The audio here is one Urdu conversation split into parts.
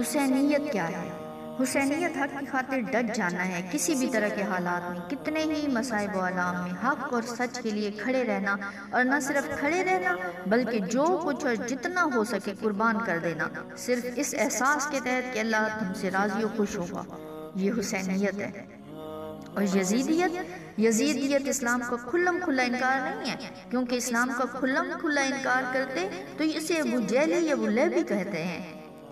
حسینیت کیا ہے؟ حسینیت حق کی خاطر ڈٹ جانا ہے، کسی بھی طرح کے حالات میں، کتنے ہی مصائب و آلام میں حق اور سچ کے لیے کھڑے رہنا، اور نہ صرف کھڑے رہنا بلکہ جو کچھ اور جتنا ہو سکے قربان کر دینا، صرف اس احساس کے تحت کہ اللہ تم سے راضی و خوش ہوگا۔ یہ حسینیت ہے۔ اور یزیدیت اسلام کا کھلم کھلا انکار نہیں ہے، کیونکہ اسلام کا کھلم کھلا انکار کرتے تو اسے ابو جہل یا ابو لہب بھی کہتے ہیں۔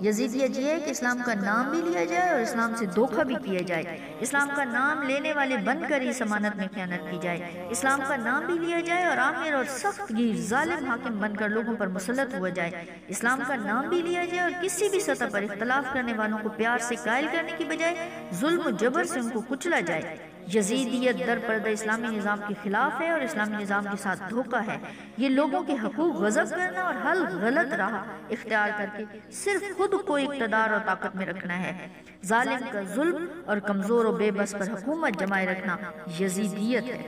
یزیدیت یہ ہے کہ اسلام کا نام بھی لیا جائے اور اسلام سے دھوکہ بھی کیا جائے، اسلام کا نام لینے والے بن کر ہی ضمانت میں خیانت کی جائے، اسلام کا نام بھی لیا جائے اور عامر اور سخت گیر ظالم حاکم بن کر لوگوں پر مسلط ہوا جائے، اسلام کا نام بھی لیا جائے اور کسی بھی سطح پر اختلاف کرنے والوں کو پیار سے قائل کرنے کی بجائے ظلم و جبر سے ان کو کچلا جائے۔ یزیدیت در پردہ اسلامی نظام کے خلاف ہے اور اسلامی نظام کے ساتھ دھوکہ ہے۔ یہ لوگوں کے حقوق غصب کرنا اور ہر غلط راہ اختیار کر کے صرف خود کو اقتدار اور طاقت میں رکھنا ہے۔ ظالم کا ظلم اور کمزور و بے بس پر حکومت جمائے رکھنا یزیدیت ہے۔